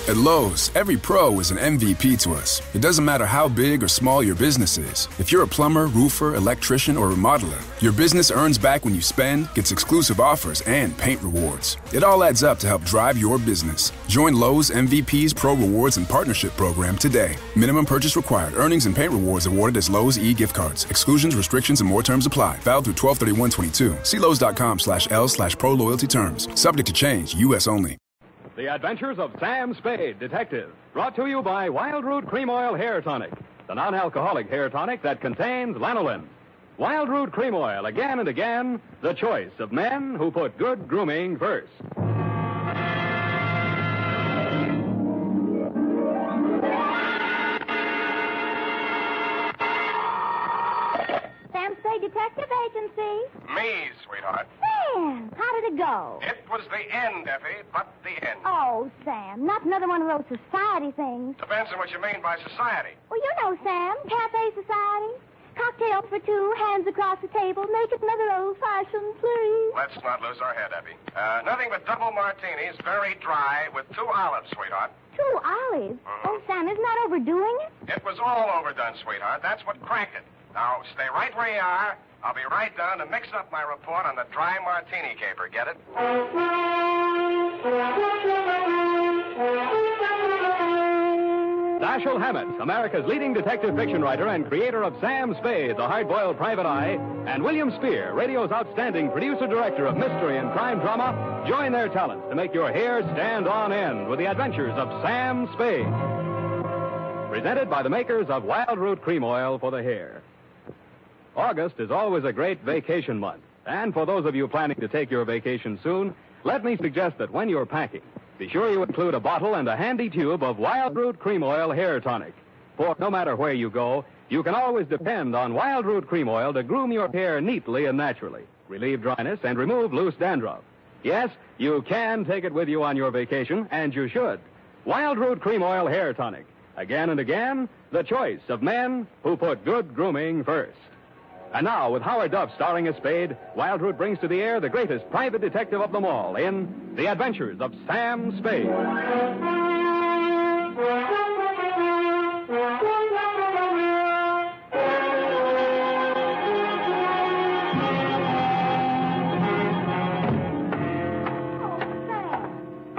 At Lowe's, every pro is an MVP to us. It doesn't matter how big or small your business is. If you're a plumber, roofer, electrician, or remodeler, your business earns back when you spend, gets exclusive offers, and paint rewards. It all adds up to help drive your business. Join Lowe's MVP's Pro Rewards and Partnership Program today. Minimum purchase required. Earnings and paint rewards awarded as Lowe's e-gift cards. Exclusions, restrictions, and more terms apply. Valid through 12/31/22. See Lowe's.com/L/Pro Loyalty Terms. Subject to change. U.S. only. The Adventures of Sam Spade, Detective. Brought to you by Wild Root Cream Oil Hair Tonic, the non-alcoholic hair tonic that contains lanolin. Wild Root Cream Oil, again and again, the choice of men who put good grooming first. Sam Spade Detective Agency. Me, sweetheart. Sam, how did it go? It was the end, Effie, but the end. Oh, Sam, not another one of those society things. Depends on what you mean by society. Well, you know, Sam, cafe society. Cocktails for two, hands across the table. Make it another old-fashioned, please. Let's not lose our head, Effie. Nothing but double martinis, very dry, with 2 olives, sweetheart. 2 olives? Oh, Sam, isn't that overdoing it? It was all overdone, sweetheart. That's what cracked it. Now, stay right where you are. I'll be right down to mix up my report on the dry martini caper. Get it? Dashiell Hammett, America's leading detective fiction writer and creator of Sam Spade, the hard-boiled private eye, and William Spier, radio's outstanding producer-director of mystery and crime drama, join their talents to make your hair stand on end with the adventures of Sam Spade. Presented by the makers of Wild Root Cream Oil for the hair. August is always a great vacation month. And for those of you planning to take your vacation soon, let me suggest that when you're packing, be sure you include a bottle and a handy tube of Wild Root Cream Oil Hair Tonic. For no matter where you go, you can always depend on Wild Root Cream Oil to groom your hair neatly and naturally, relieve dryness, and remove loose dandruff. Yes, you can take it with you on your vacation, and you should. Wild Root Cream Oil Hair Tonic. Again and again, the choice of men who put good grooming first. And now, with Howard Duff starring as Spade, Wild Root brings to the air the greatest private detective of them all in The Adventures of Sam Spade.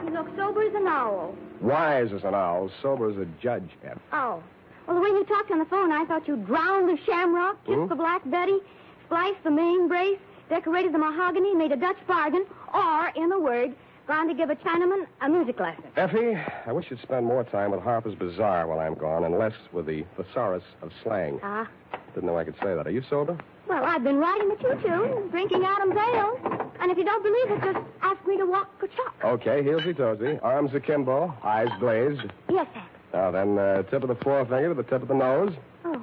You look sober as an owl. Wise as an owl, sober as a judge, Effie. Oh. Well, the way you talked on the phone, I thought you drowned the shamrock, kissed the Black Betty, spliced the main brace, decorated the mahogany, made a Dutch bargain, or, in a word, gone to give a Chinaman a music lesson. Effie, I wish you'd spend more time with Harper's Bazaar while I'm gone and less with the thesaurus of slang. Ah. Didn't know I could say that. Are you sober? Well, I've been riding the choo-choo, drinking Adam's ale. And if you don't believe it, just ask me to walk or chalk. Okay, heelsy-toesy, arms akimbo, eyes glazed. Yes, Sam. Now then, tip of the forefinger to the tip of the nose. Oh,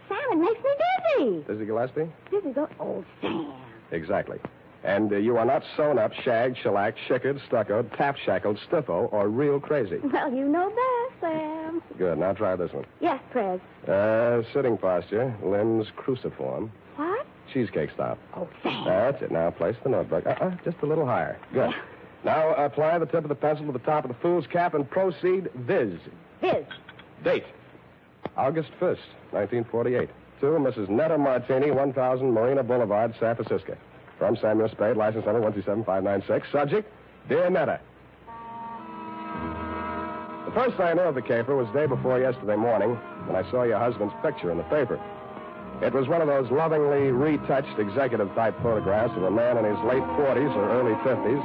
Sam, it makes me dizzy. Dizzy Gillespie? Dizzy go. Oh, Sam. Exactly. And you are not sewn up, shagged, shellacked, shickered, stuccoed, tap-shackled, stiffo, or real crazy. Well, you know best, Sam. Good. Now try this one. Yes, Prez. Sitting posture, limbs cruciform. What? Cheesecake stop. Oh, Sam. That's it. Now place the notebook. Just a little higher. Good. Yeah. Now apply the tip of the pencil to the top of the fool's cap and proceed viz. Viz. Date. August 1st, 1948. To Mrs. Netta Martini, 1000 Marina Boulevard, San Francisco. From Samuel Spade, license number 127596. Subject, Dear Netta. The first I knew of the caper was day before yesterday morning when I saw your husband's picture in the paper. It was one of those lovingly retouched executive-type photographs of a man in his late 40s or early 50s,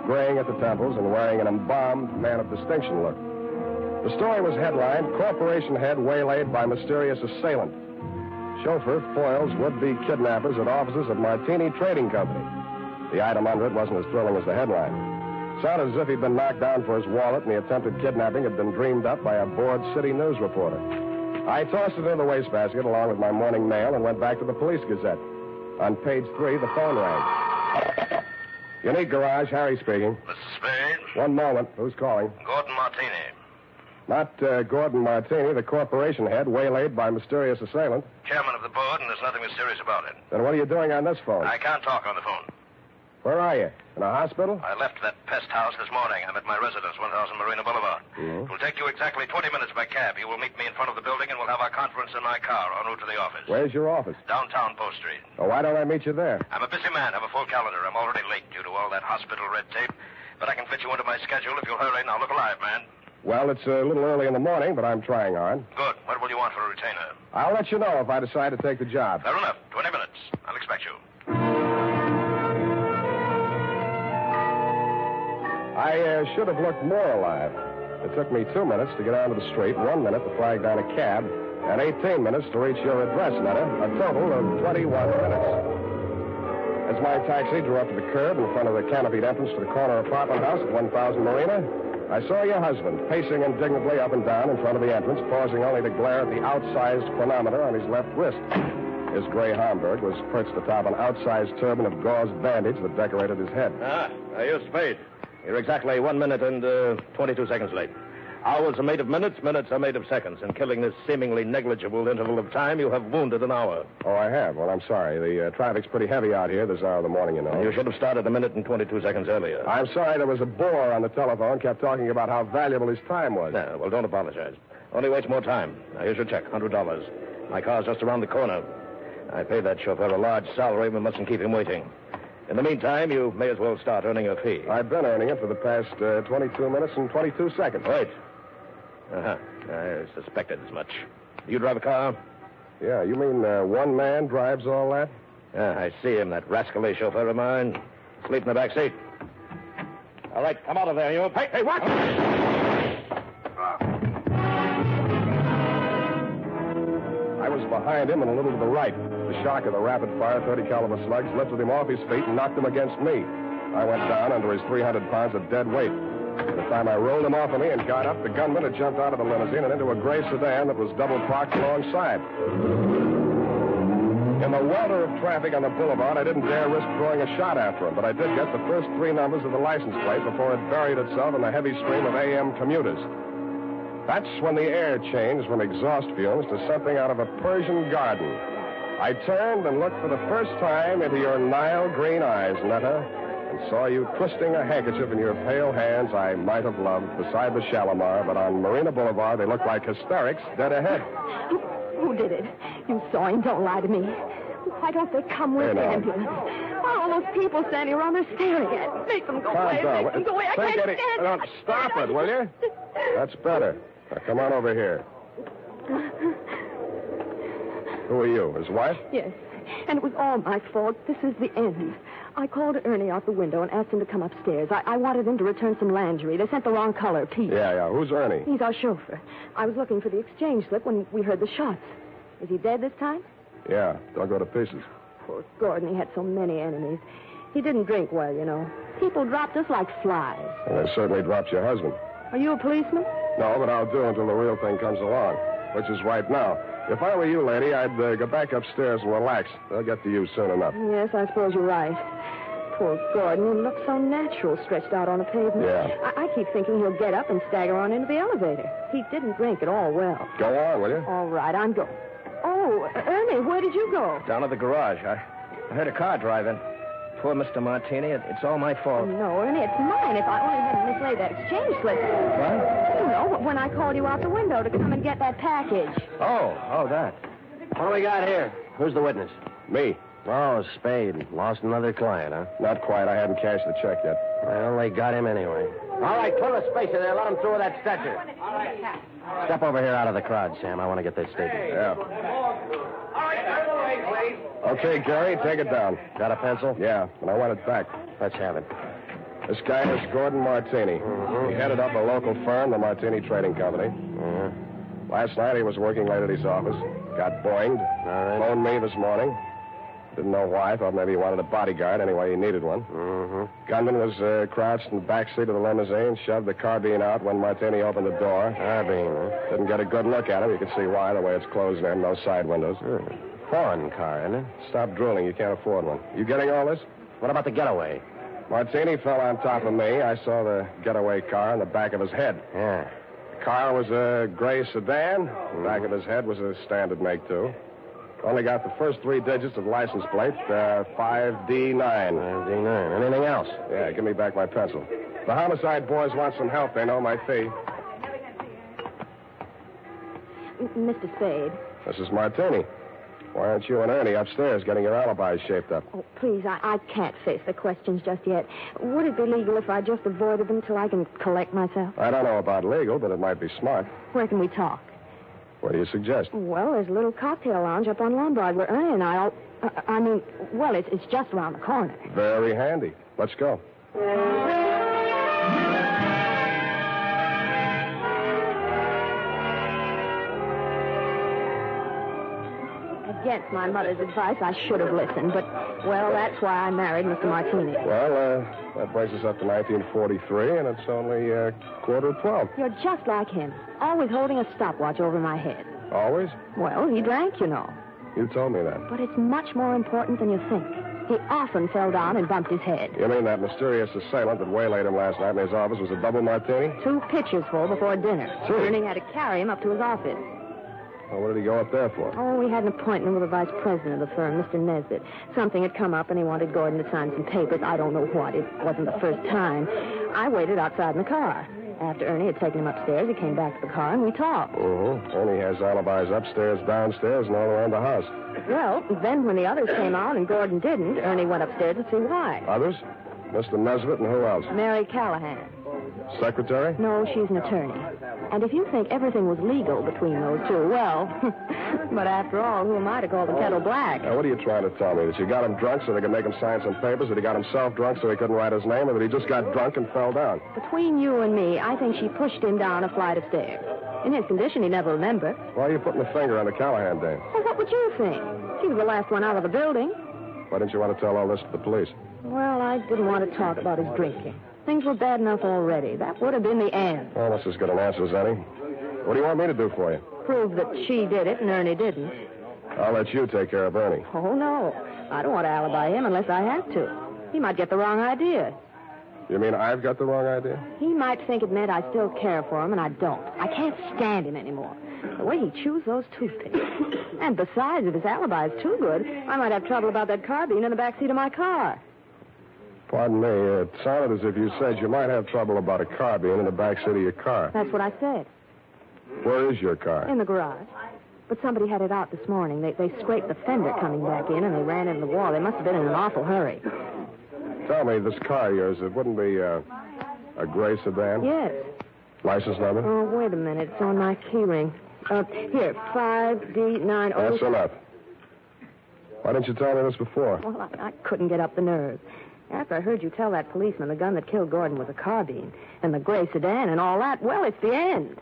graying at the temples and wearing an embalmed man of distinction look. The story was headlined, Corporation Head Waylaid by Mysterious Assailant. Chauffeur foils would-be kidnappers at offices of Martini Trading Company. The item under it wasn't as thrilling as the headline. Sounded as if he'd been knocked down for his wallet and the attempted kidnapping had been dreamed up by a bored city news reporter. I tossed it in the wastebasket along with my morning mail and went back to the Police Gazette. On page 3, the phone rang. Unique Garage, Harry speaking. Mr. Spade? One moment. Who's calling? Gordon Martini. Not Gordon Martini, the corporation head, waylaid by mysterious assailant. Chairman of the board, and there's nothing mysterious about it. Then what are you doing on this phone? I can't talk on the phone. Where are you? In a hospital? I left that pest house this morning. I'm at my residence, 1000 Marina Boulevard. Mm-hmm. It will take you exactly 20 minutes by cab. You will meet me in front of the building, and we'll have our conference in my car en route to the office. Where's your office? Downtown Post Street. Oh, why don't I meet you there? I'm a busy man. Have a full calendar. I'm already late due to all that hospital red tape. But I can fit you into my schedule if you'll hurry. Now, look alive, man. Well, it's a little early in the morning, but I'm trying hard. Good. What will you want for a retainer? I'll let you know if I decide to take the job. Fair enough. 20 minutes. I'll expect you. I should have looked more alive. It took me 2 minutes to get out of the street, 1 minute to flag down a cab, and 18 minutes to reach your address, Netta. A total of 21 minutes. As my taxi drew up to the curb in front of the canopied entrance to the corner apartment house at 1000 Marina, I saw your husband pacing indignantly up and down in front of the entrance, pausing only to glare at the outsized chronometer on his left wrist. His gray Homburg was perched atop an outsized turban of gauze bandage that decorated his head. You're Spade. You're exactly 1 minute and 22 seconds late. Hours are made of minutes, minutes are made of seconds. In killing this seemingly negligible interval of time, you have wounded an hour. Oh, I have? Well, I'm sorry. The traffic's pretty heavy out here this hour of the morning, you know. You should have started 1 minute and 22 seconds earlier. I'm sorry there was a bore on the telephone, kept talking about how valuable his time was. No, well, don't apologize. Only waste more time. Now, here's your check, $100. My car's just around the corner. I paid that chauffeur a large salary. We mustn't keep him waiting. In the meantime, you may as well start earning your fee. I've been earning it for the past 22 minutes and 22 seconds. Wait. I suspected as much. Do you drive a car? Yeah, you mean one man drives all that? Yeah, I see him, that rascally chauffeur of mine. Sleep in the back seat. All right, come out of there, you. Hey, what? I was behind him and a little to the right. The shock of the rapid-fire 30-caliber slugs lifted him off his feet and knocked him against me. I went down under his 300 pounds of dead weight. By the time I rolled him off of me and got up, the gunman had jumped out of the limousine and into a gray sedan that was double parked alongside. In the welter of traffic on the boulevard, I didn't dare risk throwing a shot after him, but I did get the first 3 numbers of the license plate before it buried itself in the heavy stream of AM commuters. That's when the air changed from exhaust fumes to something out of a Persian garden. I turned and looked for the first time into your Nile green eyes, Netta, and saw you twisting a handkerchief in your pale hands I might have loved beside the Shalimar, but on Marina Boulevard they looked like hysterics dead ahead. Who did it? You saw him. Don't lie to me. Why don't they come with the ambulance? Why are all those people standing around there staring at me? Make them go away. Make them go away. I can't stand it. Stop it, will you? That's better. Now, come on over here. Who are you, his wife? Yes, and it was all my fault. This is the end. I called Ernie out the window and asked him to come upstairs. I wanted him to return some lingerie. They sent the wrong color, peach. Yeah. Who's Ernie? He's our chauffeur. I was looking for the exchange slip when we heard the shots. Is he dead this time? Yeah, don't go to pieces. Poor Gordon, he had so many enemies. He didn't drink well, you know. People dropped us like flies. And they certainly dropped your husband. Are you a policeman? No, but I'll do until the real thing comes along, which is right now. If I were you, lady, I'd go back upstairs and relax. They'll get to you soon enough. Yes, I suppose you're right. Poor Gordon, he looks so natural stretched out on the pavement. Yeah. I keep thinking he'll get up and stagger on into the elevator. He didn't drink at all well. Go on, will you? All right, I'm going. Oh, Ernie, where did you go? Down at the garage. I heard a car driving. Poor Mr. Martini. It's all my fault. No, Ernie, it's mine if I only hadn't mislaid that exchange slip. What? You know, when I called you out the window to come and get that package. Oh, that. What do we got here? Who's the witness? Me. Oh, Spade. Lost another client, huh? Not quite. I hadn't cashed the check yet. Well, they got him anyway. All right, put a space in there. Let him through that stretcher. Step over here out of the crowd, Sam. I want to get this statement. Yeah. All right, turn away, please. Okay, Gary, take it down. Got a pencil? Yeah, and I want it back. Let's have it. This guy is Gordon Martini. Mm-hmm. He headed up a local firm, the Martini Trading Company. Mm-hmm. Last night he was working late at his office. Got boinged. All right. Phoned me this morning. Didn't know why. Thought maybe he wanted a bodyguard. Anyway, he needed one. Mm-hmm. Gunman was crouched in the back seat of the limousine, shoved the carbine out when Martini opened the door. Carbine, huh? Didn't get a good look at him. You can see why, the way it's closed in, no side windows. Foreign car, isn't it? Stop drooling. You can't afford one. You getting all this? What about the getaway? Martini fell on top of me. I saw the getaway car in the back of his head. Yeah. The car was a gray sedan. The back of his head was a standard make, too. Only got the first 3 digits of license plate, 5D9. 5D9. Anything else? Yeah, give me back my pencil. The homicide boys want some help. They know my fee. Mr. Spade. This is Martini. Why aren't you and Ernie upstairs getting your alibis shaped up? Oh, please, I can't face the questions just yet. Would it be legal if I just avoided them till I can collect myself? I don't know about legal, but it might be smart. Where can we talk? What do you suggest? Well, there's a little cocktail lounge up on Lombard where Ernie and I it's just around the corner. Very handy. Let's go. Against my mother's advice, I should have listened, but, well, that's why I married Mr. Martini. Well, that brings us up to 1943, and it's only 11:45. You're just like him, always holding a stopwatch over my head. Always? Well, he drank, you know. You told me that. But it's much more important than you think. He often fell down and bumped his head. You mean that mysterious assailant that waylaid him last night in his office was a double martini? 2 pitchers full before dinner. 2? Ernie had to carry him up to his office. Well, what did he go up there for? Oh, we had an appointment with the vice president of the firm, Mr. Nesbitt. Something had come up, and he wanted Gordon to sign some papers. I don't know what. It wasn't the first time. I waited outside in the car. After Ernie had taken him upstairs, he came back to the car, and we talked. Ernie has alibis upstairs, downstairs, and all around the house. Well, then when the others came out and Gordon didn't, Ernie went upstairs to see why. Others? Mr. Nesbitt and who else? Mary Callahan. Secretary? No, she's an attorney. And if you think everything was legal between those two, well, but after all, who am I to call the kettle black? Now, what are you trying to tell me? That you got him drunk so they could make him sign some papers? That he got himself drunk so he couldn't write his name? Or that he just got drunk and fell down? Between you and me, I think she pushed him down a flight of stairs. In his condition, he'd never remember. Why are you putting the finger on the Callahan dame? Well, what would you think? She was the last one out of the building. Why didn't you want to tell all this to the police? Well, I didn't want to talk about his drinking. Things were bad enough already. That would have been the end. Well, that's as good an answer as any. What do you want me to do for you? Prove that she did it and Ernie didn't. I'll let you take care of Ernie. Oh, no. I don't want to alibi him unless I have to. He might get the wrong idea. You mean I've got the wrong idea? He might think it meant I still care for him, and I don't. I can't stand him anymore. The way he chews those toothpicks. And besides, if his alibi is too good, I might have trouble about that carbine in the backseat of my car. Pardon me. It sounded as if you said you might have trouble about a carbine in the backseat of your car. That's what I said. Where is your car? In the garage. But somebody had it out this morning. They scraped the fender coming back in, and they ran into the wall. They must have been in an awful hurry. Tell me, this car of yours, it wouldn't be a gray sedan? Yes. License number? Oh, wait a minute. It's on my key ring. Here, 5D90. That's enough. Why didn't you tell me this before? Well, I couldn't get up the nerve. After I heard you tell that policeman the gun that killed Gordon was a carbine, and the gray sedan and all that, well, it's the end.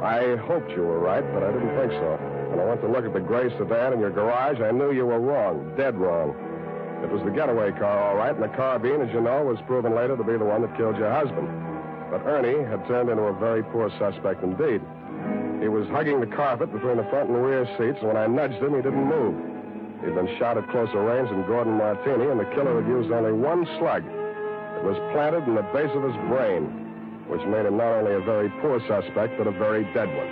I hoped you were right, but I didn't think so. When I went to look at the gray sedan in your garage, I knew you were wrong, dead wrong. It was the getaway car, all right, and the carbine, as you know, was proven later to be the one that killed your husband. But Ernie had turned into a very poor suspect indeed. He was hugging the carpet between the front and rear seats, and when I nudged him, he didn't move. He'd been shot at closer range than Gordon Martini, and the killer had used only one slug. It was planted in the base of his brain, which made him not only a very poor suspect, but a very dead one.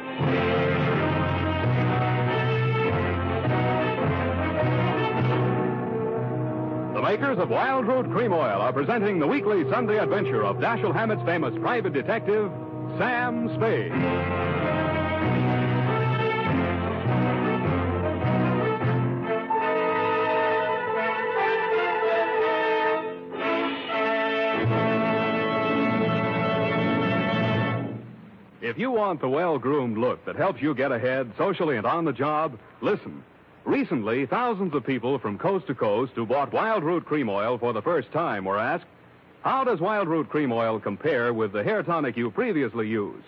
The makers of Wild Root Cream Oil are presenting the weekly Sunday adventure of Dashiell Hammett's famous private detective, Sam Spade. If you want the well-groomed look that helps you get ahead socially and on the job, listen. Recently, thousands of people from coast to coast who bought Wild Root Cream Oil for the first time were asked, how does Wild Root Cream Oil compare with the hair tonic you previously used?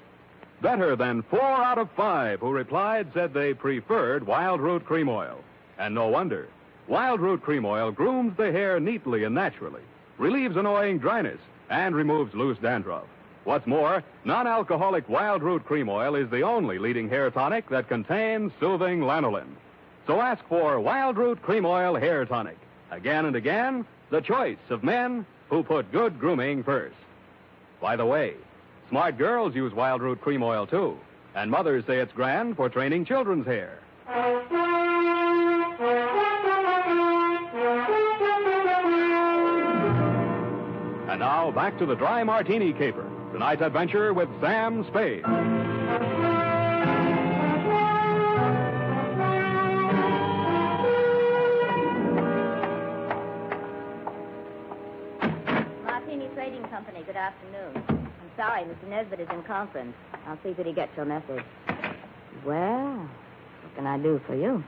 Better than 4 out of 5 who replied said they preferred Wild Root Cream Oil. And no wonder. Wild Root Cream Oil grooms the hair neatly and naturally, relieves annoying dryness, and removes loose dandruff. What's more, non-alcoholic Wild Root Cream Oil is the only leading hair tonic that contains soothing lanolin. So ask for Wild Root Cream Oil Hair Tonic. Again and again, the choice of men who put good grooming first. By the way, smart girls use Wild Root Cream Oil, too. And mothers say it's grand for training children's hair. And now, back to the Dry Martini caper. Tonight's adventure with Sam Spade. Martini Trading Company, good afternoon. I'm sorry, Mr. Nesbitt is in conference. I'll see that he gets your message. Well, what can I do for you?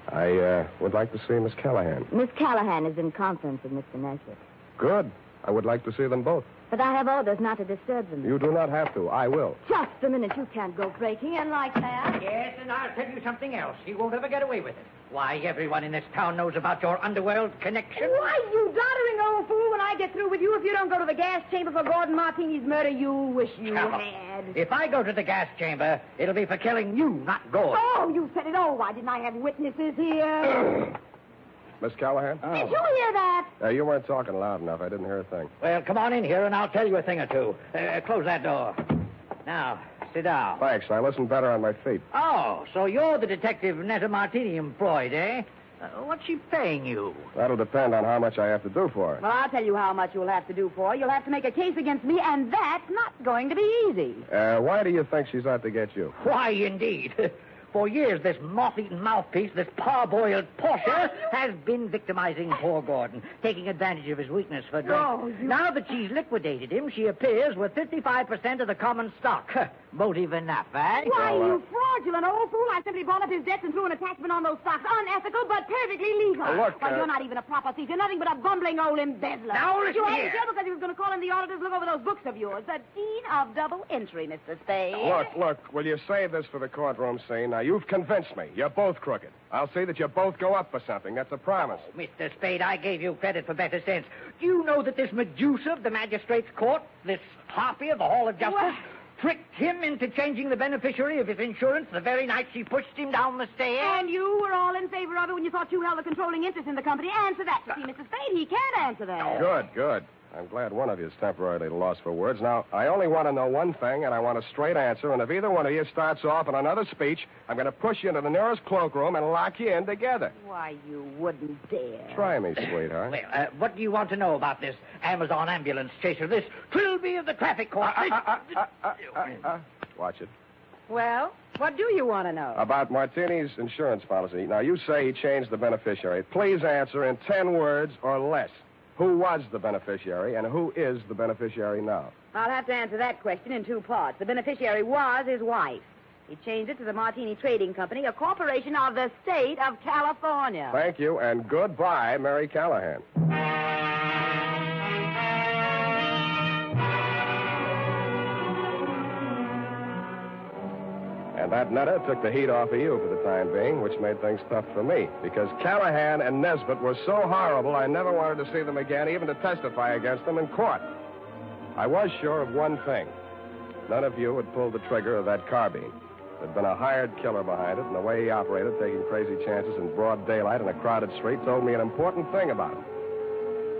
I would like to see Miss Callahan. Miss Callahan is in conference with Mr. Nesbitt. Good. I would like to see them both. But I have orders not to disturb them. You do not have to. I will. Just a minute. You can't go breaking in like that. Yes, and I'll tell you something else. He won't ever get away with it. Why, everyone in this town knows about your underworld connection. Why, you doddering old fool, when I get through with you, if you don't go to the gas chamber for Gordon Martini's murder, you'll wish you had. If I go to the gas chamber, it'll be for killing you, not Gordon. Oh, you said it. Oh, why didn't I have witnesses here? Miss Callahan? Oh. Did you hear that? You weren't talking loud enough. I didn't hear a thing. Well, come on in here, and I'll tell you a thing or two. Close that door. Now, sit down. Thanks. I listen better on my feet. Oh, so you're the detective Netta Martini employed, eh? What's she paying you? That'll depend on how much I have to do for her. Well, I'll tell you how much you'll have to do for her. You'll have to make a case against me, and that's not going to be easy. Why do you think she's out to get you? Why, indeed. For years, this moth-eaten mouthpiece, this parboiled Portia, has been victimizing poor Gordon, taking advantage of his weakness for drink. Oh, Now that she's liquidated him, she appears with 55% of the common stock. Motive enough, eh? Why, you fraudulent old fool. I simply bought up his debts and threw an attachment on those stocks. Unethical, but perfectly legal. Look, Well, you're not even a proper thief. You're nothing but a bumbling old embezzler. Now, listen You had here. to jail because he was going to call in the auditors to look over those books of yours. The dean of double entry, Mr. Spade. Look, will you save this for the courtroom scene? Now, you've convinced me. You're both crooked. I'll see that you both go up for something. That's a promise. Mr. Spade, I gave you credit for better sense. Do you know that this Medusa of the magistrate's court, this harpy of the Hall of Justice, tricked him into changing the beneficiary of his insurance the very night she pushed him down the stairs? And you were all in favor of it when you thought you held a controlling interest in the company. Answer that. You see, Mr. Spade, he can't answer that. Good. I'm glad one of you is temporarily lost for words. Now, I only want to know one thing, and I want a straight answer. And if either one of you starts off on another speech, I'm going to push you into the nearest cloakroom and lock you in together. Why, you wouldn't dare. Try me, sweetheart. Well, what do you want to know about this Amazon ambulance chaser, this Trilby of the traffic court? Watch it. Well, what do you want to know? About Martini's insurance policy. Now, you say he changed the beneficiary. Please answer in 10 words or less. Who was the beneficiary, and who is the beneficiary now? I'll have to answer that question in two parts. The beneficiary was his wife. He changed it to the Martini Trading Company, a corporation of the state of California. Thank you, and goodbye, Mary Callahan. And that Netta took the heat off of you for the time being, which made things tough for me. Because Callahan and Nesbitt were so horrible, I never wanted to see them again, even to testify against them in court. I was sure of one thing. None of you had pulled the trigger of that carbine. There'd been a hired killer behind it, and the way he operated, taking crazy chances in broad daylight in a crowded street, told me an important thing about him.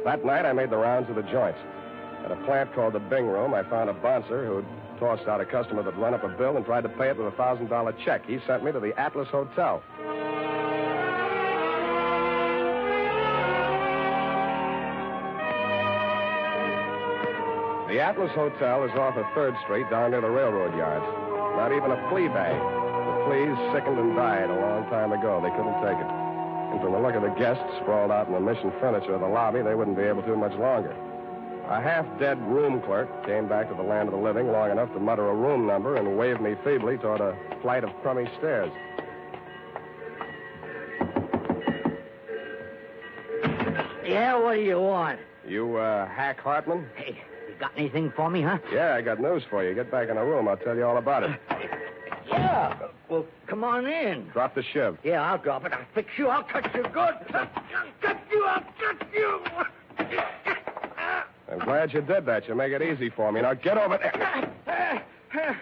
That night, I made the rounds of the joints. At a plant called the Bing Room, I found a bouncer who'd tossed out a customer that'd run up a bill and tried to pay it with a $1,000 check. He sent me to the Atlas Hotel. The Atlas Hotel is off of 3rd Street down near the railroad yards. Not even a flea bag. The fleas sickened and died a long time ago. They couldn't take it. And from the look of the guests sprawled out in the mission furniture of the lobby, they wouldn't be able to much longer. A half-dead room clerk came back to the land of the living long enough to mutter a room number and wave me feebly toward a flight of crummy stairs. Yeah, what do you want? You, Hack Hartman? Hey, you got anything for me, huh? Yeah, I got news for you. Get back in the room. I'll tell you all about it. Yeah. Well, come on in. Drop the shiv. Yeah, I'll drop it. I'll fix you. I'll cut you good. I'll cut you. I'll cut you. I'm glad you did that. You make it easy for me. Now get over there.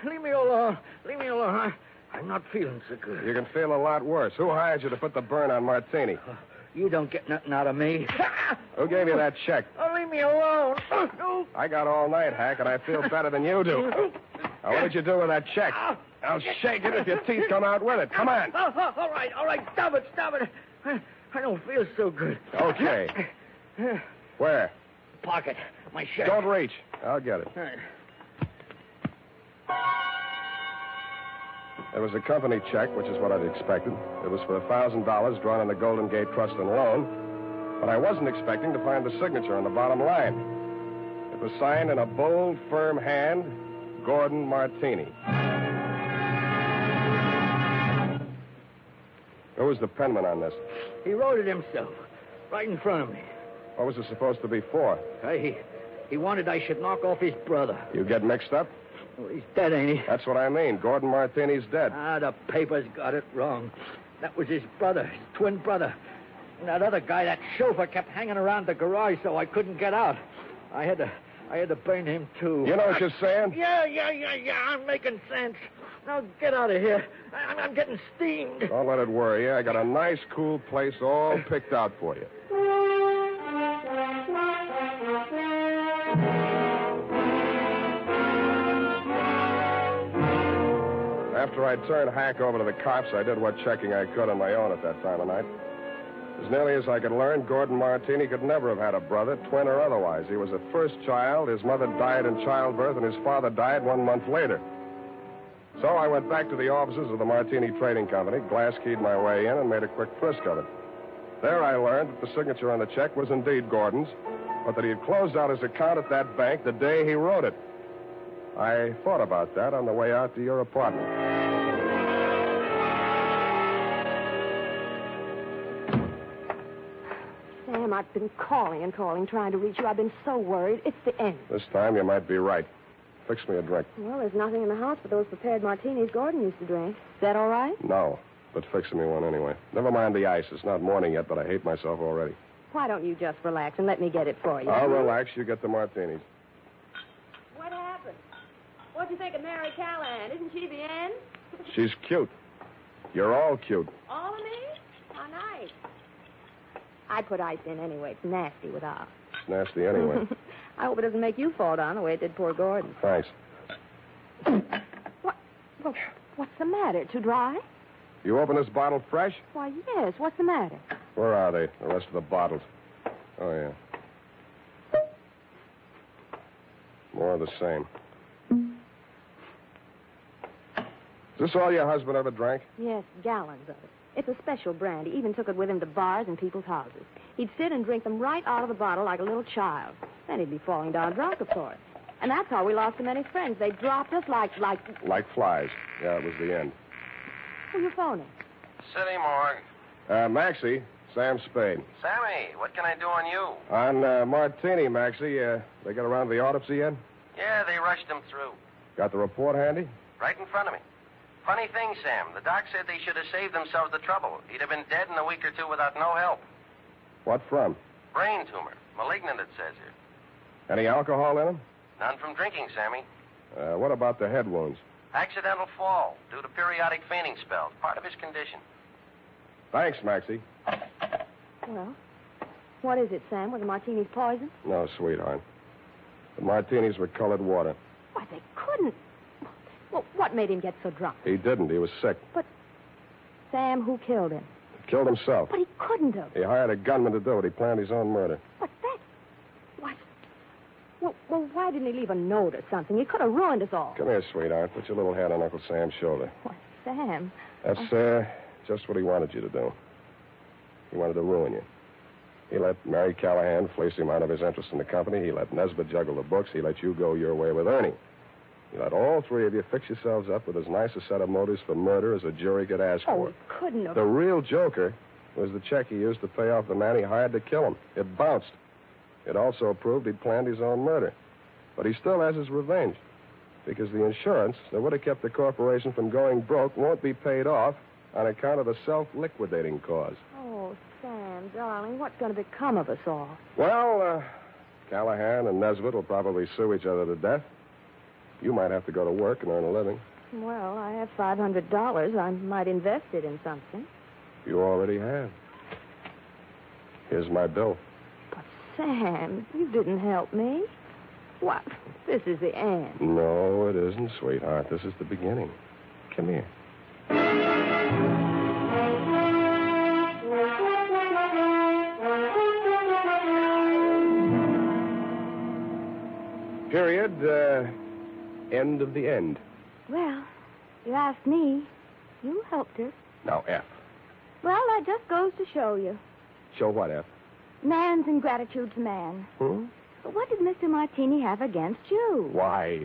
Leave me alone. Leave me alone. I'm not feeling so good. You can feel a lot worse. Who hired you to put the burn on Martini? You don't get nothing out of me. Who gave you that check? Oh, leave me alone. I got all night, Hack, and I feel better than you do. Now, what did you do with that check? I'll shake it if your teeth come out with it. Come on. All right. Stop it. I don't feel so good. Okay. Where? Pocket. My shirt. Don't reach. I'll get it. It was a company check, which is what I'd expected. It was for $1,000 drawn on the Golden Gate Trust and Loan. But I wasn't expecting to find the signature on the bottom line. It was signed in a bold, firm hand, Gordon Martini. Who was the penman on this? He wrote it himself, right in front of me. What was it supposed to be for? He wanted I should knock off his brother. You get mixed up? Well, he's dead, ain't he? That's what I mean. Gordon Martini's dead. The papers got it wrong. That was his brother, his twin brother. And that other guy, that chauffeur, kept hanging around the garage so I couldn't get out. I had to burn him, too. You know what you're saying? Yeah. I'm making sense. Now, get out of here. I'm getting steamed. Don't let it worry you. I got a nice, cool place all picked out for you. After I turned Hack over to the cops, I did what checking I could on my own at that time of night. As nearly as I could learn, Gordon Martini could never have had a brother, twin or otherwise. He was a first child. His mother died in childbirth, and his father died 1 month later. So I went back to the offices of the Martini Trading Company, glass-keyed my way in, and made a quick frisk of it. There I learned that the signature on the check was indeed Gordon's, but that he had closed out his account at that bank the day he wrote it. I thought about that on the way out to your apartment. Sam, I've been calling and calling, trying to reach you. I've been so worried. It's the end. This time you might be right. Fix me a drink. Well, there's nothing in the house but those prepared martinis Gordon used to drink. Is that all right? No, but fix me one anyway. Never mind the ice. It's not morning yet, but I hate myself already. Why don't you just relax and let me get it for you? I'll relax. You get the martinis. What happened? What'd you think of Mary Callahan? Isn't she the end? She's cute. You're all cute. All of me? How nice. I put ice in anyway. It's nasty without. It's nasty anyway. I hope it doesn't make you fall down the way it did poor Gordon. Thanks. What? Well, what's the matter? Too dry? You open this bottle fresh? Why, yes. What's the matter? Where are they, the rest of the bottles? Oh, yeah. More of the same. Is this all your husband ever drank? Yes, gallons of it. It's a special brand. He even took it with him to bars and people's houses. He'd sit and drink them right out of the bottle like a little child. Then he'd be falling down drunk, of course. And that's how we lost so many friends. They dropped us like... Like flies. Yeah, it was the end. Who you phoning? City morgue. Maxie, Sam Spade. Sammy, what can I do on you? On Martini, Maxie, they got around to the autopsy yet? Yeah, they rushed him through. Got the report handy? Right in front of me. Funny thing, Sam. The doc said they should have saved themselves the trouble. He'd have been dead in a week or two without no help. What from? Brain tumor. Malignant, it says here. Any alcohol in him? None from drinking, Sammy. What about the head wounds? Accidental fall due to periodic fainting spells. Part of his condition. Thanks, Maxie. Well, what is it, Sam? Were the martinis poison? No, sweetheart. The martinis were colored water. Why, they couldn't. Well, what made him get so drunk? He didn't. He was sick. But, Sam, who killed him? He killed himself. But he couldn't have. He hired a gunman to do it. He planned his own murder. But that... What? Well, why didn't he leave a note or something? He could have ruined us all. Come here, sweetheart. Put your little head on Uncle Sam's shoulder. Why, Sam... That's, just what he wanted you to do. He wanted to ruin you. He let Mary Callahan fleece him out of his interest in the company. He let Nesbitt juggle the books. He let you go your way with Ernie. He let all three of you fix yourselves up with as nice a set of motives for murder as a jury could ask for. Oh, he couldn't have... The real joker was the check he used to pay off the man he hired to kill him. It bounced. It also proved he'd planned his own murder. But he still has his revenge. Because the insurance that would have kept the corporation from going broke won't be paid off on account of the self-liquidating cause. Oh, Sam, darling, what's going to become of us all? Well, Callahan and Nesbitt will probably sue each other to death. You might have to go to work and earn a living. Well, I have $500. I might invest it in something. You already have. Here's my bill. But, Sam, you didn't help me. What? This is the end. No, it isn't, sweetheart. This is the beginning. Come here. Period. End of the end. Well, you asked me. You helped us. Now, F. Well, that just goes to show you. Show what, F? Man's ingratitude to man. But what did Mr. Martini have against you? Why,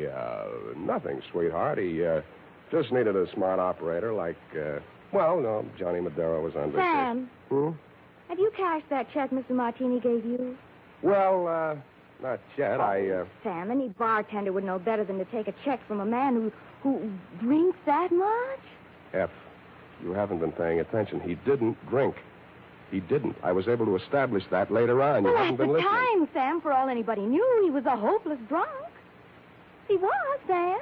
nothing, sweetheart. He just needed a smart operator like, Johnny Madero was on vacation. Sam. Have you cashed that check Mr. Martini gave you? Well, not yet. Sam, any bartender would know better than to take a check from a man who drinks that much. F, you haven't been paying attention. He didn't drink. He didn't. I was able to establish that later on. You haven't been listening. At the time, Sam, for all anybody knew, he was a hopeless drunk. He was, Sam.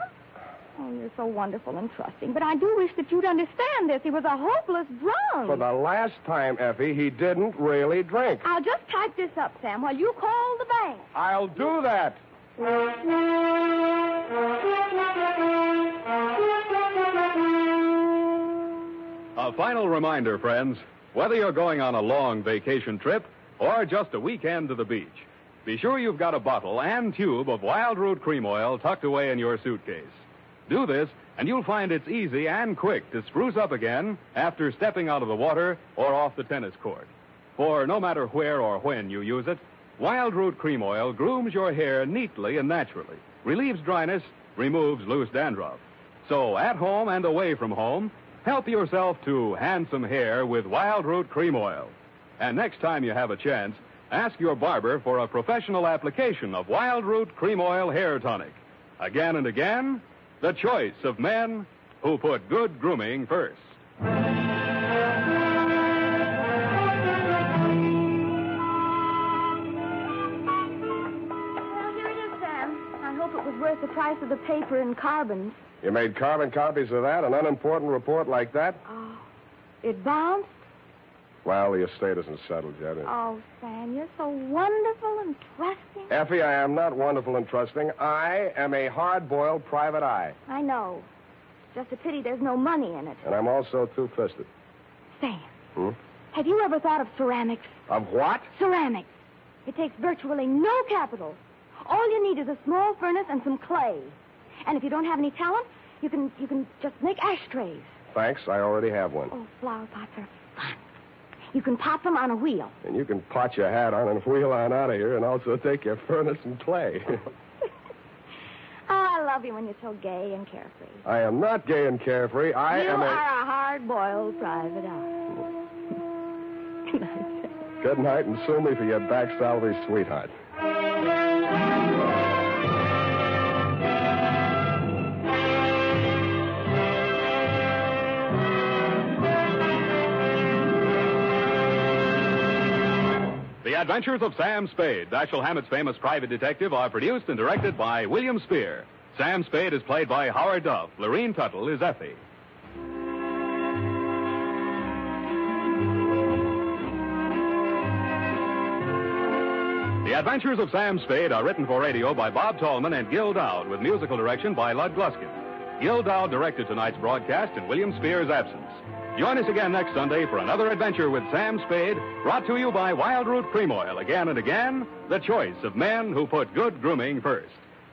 Oh, you're so wonderful and trusting. But I do wish that you'd understand this. He was a hopeless drunk. For the last time, Effie, he didn't really drink. I'll just type this up, Sam, while you call the bank. I'll do that. A final reminder, friends. Whether you're going on a long vacation trip or just a weekend to the beach, be sure you've got a bottle and tube of Wild Root Cream Oil tucked away in your suitcase. Do this, and you'll find it's easy and quick to spruce up again after stepping out of the water or off the tennis court. For no matter where or when you use it, Wild Root Cream Oil grooms your hair neatly and naturally, relieves dryness, removes loose dandruff. So at home and away from home, help yourself to handsome hair with Wild Root Cream Oil. And next time you have a chance, ask your barber for a professional application of Wild Root Cream Oil Hair Tonic. Again and again, the choice of men who put good grooming first. Well, here it is, Sam. I hope it was worth the price of the paper and carbons. You made carbon copies of that? An unimportant report like that? Oh, it bounced? Well, the estate isn't settled yet. Oh, Sam, you're so wonderful and trusting. Effie, I am not wonderful and trusting. I am a hard-boiled private eye. I know. Just a pity there's no money in it. And I'm also two-fisted. Sam, have you ever thought of ceramics? Of what? Ceramics. It takes virtually no capital. All you need is a small furnace and some clay. And if you don't have any talent, you can just make ashtrays. Thanks, I already have one. Oh, flower pots are fun. You can pop them on a wheel. And you can pot your hat on and wheel on out of here and also take your furnace and clay. I love you when you're so gay and carefree. I am not gay and carefree. You are a hard-boiled private eye. Good night, Sam. Good night, and sue me for your back salary, sweetheart. The Adventures of Sam Spade, Dashiell Hammett's famous private detective, are produced and directed by William Spier. Sam Spade is played by Howard Duff. Lurene Tuttle is Effie. The Adventures of Sam Spade are written for radio by Bob Tallman and Gil Dowd, with musical direction by Lud Gluskin. Gil Dowd directed tonight's broadcast in William Spier's absence. Join us again next Sunday for another adventure with Sam Spade, brought to you by Wild Root Cream Oil. Again and again, the choice of men who put good grooming first.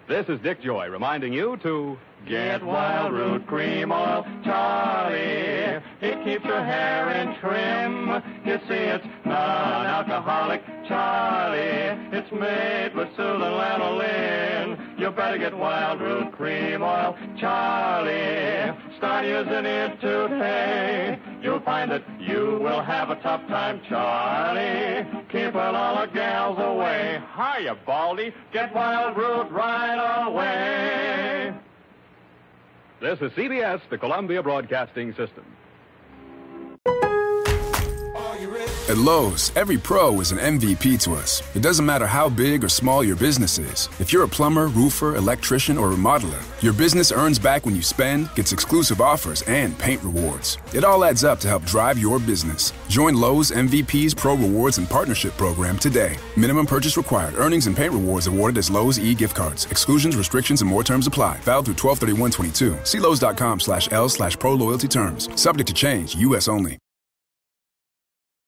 This is Dick Joy reminding you to get Wild Root Cream Oil, Charlie. It keeps your hair in trim. You see, it's non-alcoholic, Charlie. It's made with soothing lanolin. You better get Wild Root Cream Oil, Charlie. Start using it today. You'll find that you will have a tough time, Charlie. Keeping all the gals away. Hiya, Baldy. Get Wild Root right away. This is CBS, the Columbia Broadcasting System. Are you ready? At Lowe's, every pro is an MVP to us. It doesn't matter how big or small your business is. If you're a plumber, roofer, electrician, or remodeler, your business earns back when you spend, gets exclusive offers, and paint rewards. It all adds up to help drive your business. Join Lowe's MVP's Pro Rewards and Partnership Program today. Minimum purchase required. Earnings and paint rewards awarded as Lowe's e-gift cards. Exclusions, restrictions, and more terms apply. Valid through 12/31/22. See Lowe's.com/L/Pro Loyalty terms. Subject to change. U.S. only.